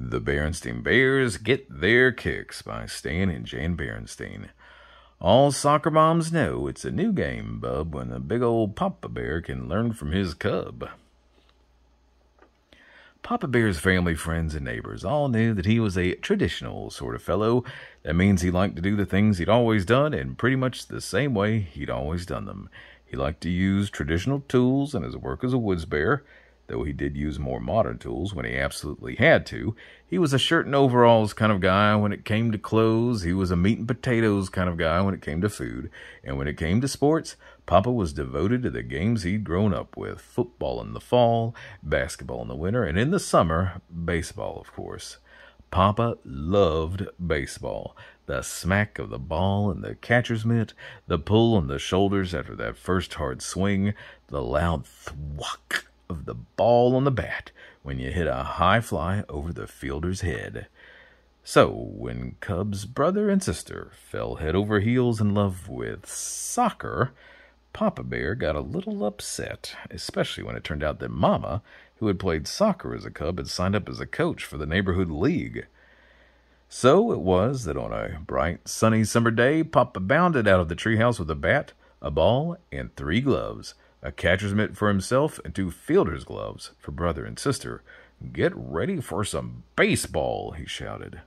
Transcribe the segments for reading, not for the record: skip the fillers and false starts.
The Berenstain Bears Get Their Kicks by Stan and Jan Berenstain. All soccer moms know it's a new game, bub, when a big old Papa Bear can learn from his cub. Papa Bear's family, friends, and neighbors all knew that he was a traditional sort of fellow. That means he liked to do the things he'd always done in pretty much the same way he'd always done them. He liked to use traditional tools in his work as a woods bear, though he did use more modern tools when he absolutely had to. He was a shirt and overalls kind of guy when it came to clothes. He was a meat and potatoes kind of guy when it came to food. And when it came to sports, Papa was devoted to the games he'd grown up with. Football in the fall, basketball in the winter, and in the summer, baseball, of course. Papa loved baseball. The smack of the ball in the catcher's mitt, the pull on the shoulders after that first hard swing, the loud thwack of the ball on the bat when you hit a high fly over the fielder's head. So, when Cub's brother and sister fell head over heels in love with soccer, Papa Bear got a little upset, especially when it turned out that Mama, who had played soccer as a cub, had signed up as a coach for the neighborhood league. So it was that on a bright, sunny summer day, Papa bounded out of the treehouse with a bat, a ball, and 3 gloves. A catcher's mitt for himself and 2 fielder's gloves for brother and sister. "Get ready for some baseball," he shouted.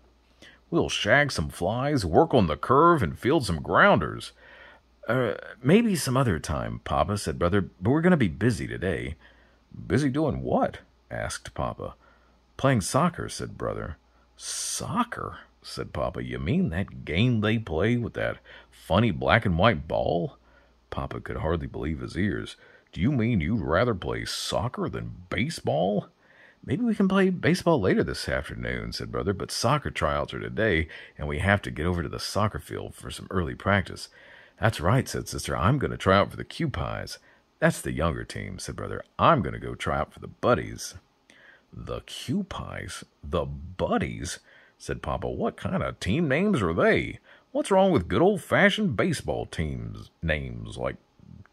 "We'll shag some flies, work on the curve, and field some grounders." Maybe some other time, Papa," said Brother, "but we're going to be busy today." "Busy doing what?" asked Papa. "Playing soccer," said Brother. "Soccer?" said Papa. "You mean that game they play with that funny black and white ball?" Papa could hardly believe his ears. "Do you mean you'd rather play soccer than baseball?" "Maybe we can play baseball later this afternoon," said Brother, "but soccer tryouts are today, and we have to get over to the soccer field for some early practice." "That's right," said Sister. "I'm going to try out for the Q-Pies." "That's the younger team," said Brother. "I'm going to go try out for the Buddies." "The Q-Pies? The Buddies?" said Papa. "What kind of team names are they? What's wrong with good old-fashioned baseball teams names like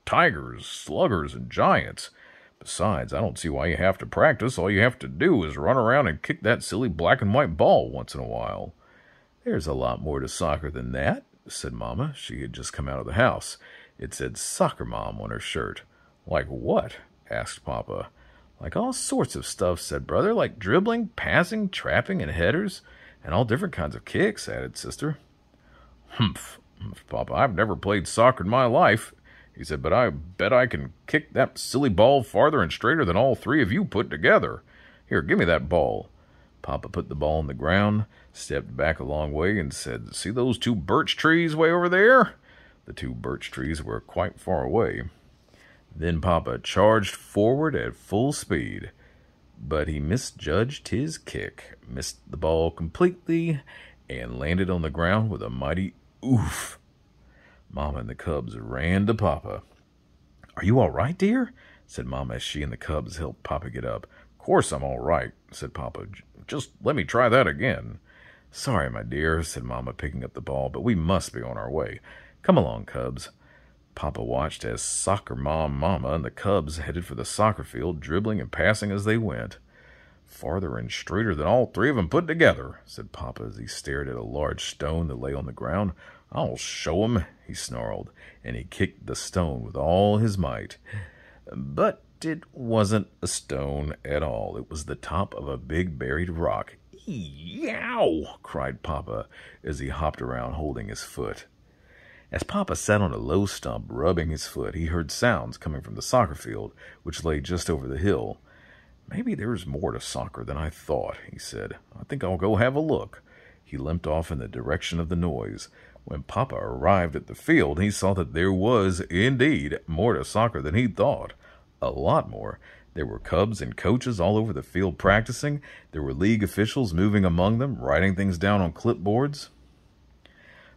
Tigers, Sluggers, and Giants? Besides, I don't see why you have to practice. All you have to do is run around and kick that silly black and white ball once in a while." "There's a lot more to soccer than that," said Mama. She had just come out of the house. It said Soccer Mom on her shirt. "Like what?" asked Papa. "Like all sorts of stuff," said Brother. "Like dribbling, passing, trapping, and headers, and all different kinds of kicks," added Sister. Humph, Papa. "I've never played soccer in my life," he said, "but I bet I can kick that silly ball farther and straighter than all 3 of you put together. Here, give me that ball." Papa put the ball on the ground, stepped back a long way, and said, "See those 2 birch trees way over there?" The 2 birch trees were quite far away. Then Papa charged forward at full speed, but he misjudged his kick, missed the ball completely, and landed on the ground with a mighty oof. Mama and the cubs ran to Papa. "Are you all right, dear?" said Mama as she and the cubs helped Papa get up. "Of course I'm all right," said Papa. "Just let me try that again." "Sorry, my dear," said Mama, picking up the ball, "but we must be on our way. Come along, cubs." Papa watched as Soccer Mom, Mama, and the cubs headed for the soccer field, dribbling and passing as they went. "Farther and straighter than all 3 of them put together," said Papa as he stared at a large stone that lay on the ground. "I'll show 'em," he snarled, and he kicked the stone with all his might. But it wasn't a stone at all. It was the top of a big buried rock. "Yow!" cried Papa as he hopped around holding his foot. As Papa sat on a low stump rubbing his foot, he heard sounds coming from the soccer field, which lay just over the hill. "Maybe there's more to soccer than I thought," he said. "I think I'll go have a look." He limped off in the direction of the noise. When Papa arrived at the field, he saw that there was, indeed, more to soccer than he'd thought. A lot more. There were cubs and coaches all over the field practicing. There were league officials moving among them, writing things down on clipboards.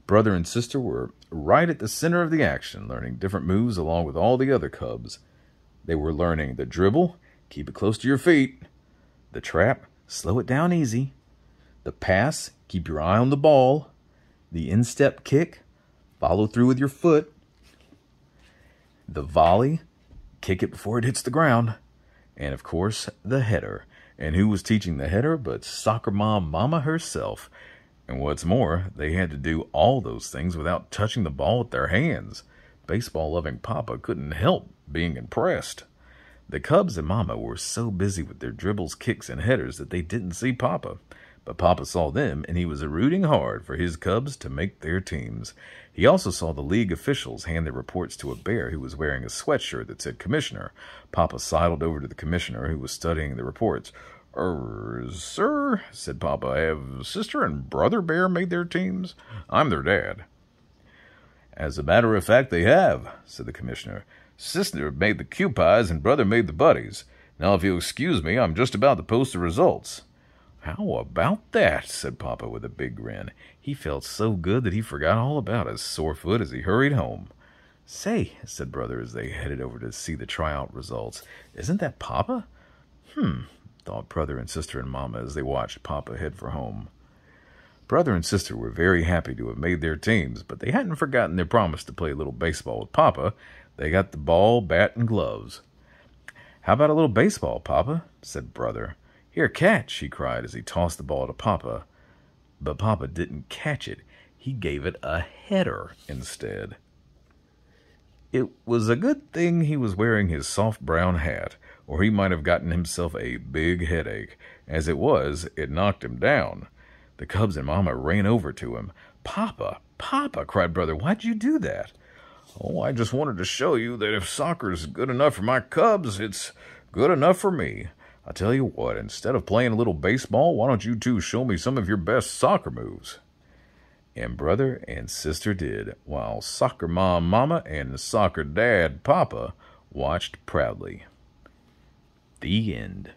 Brother and sister were right at the center of the action, learning different moves along with all the other cubs. They were learning the dribble, keep it close to your feet; the trap, slow it down easy; the pass, keep your eye on the ball; the instep kick, follow through with your foot; the volley, kick it before it hits the ground; and, of course, the header, And who was teaching the header but Soccer Mom Mama herself? And what's more, they had to do all those things without touching the ball with their hands. Baseball-loving Papa couldn't help being impressed. The Cubs and Mama were so busy with their dribbles, kicks, and headers that they didn't see Papa. But Papa saw them, and he was rooting hard for his Cubs to make their teams. He also saw the league officials hand their reports to a bear who was wearing a sweatshirt that said Commissioner. Papa sidled over to the commissioner, who was studying the reports. Sir, said Papa, have Sister and Brother Bear made their teams? I'm their dad. As a matter of fact, they have, said the commissioner. Sister made the cue pies and Brother made the buddies. Now, if you'll excuse me, I'm just about to post the results. How about that? Said Papa with a big grin. He felt so good that he forgot all about his sore foot as he hurried home. Say, said Brother as they headed over to see the tryout results, isn't that Papa? Thought Brother and Sister and Mama as they watched Papa head for home. Brother and Sister were very happy to have made their teams, but they hadn't forgotten their promise to play a little baseball with Papa. They got the ball, bat, and gloves. How about a little baseball, Papa? Said Brother. Here, catch, he cried as he tossed the ball to Papa. But Papa didn't catch it. He gave it a header instead. It was a good thing he was wearing his soft brown hat, or he might have gotten himself a big headache. As it was, it knocked him down. The Cubs and Mama ran over to him. Papa, Papa, cried Brother, why'd you do that? Oh, I just wanted to show you that if soccer's good enough for my Cubs, it's good enough for me. I tell you what, instead of playing a little baseball, why don't you two show me some of your best soccer moves? And Brother and Sister did, while Soccer Mom Mama and Soccer Dad Papa watched proudly. The end.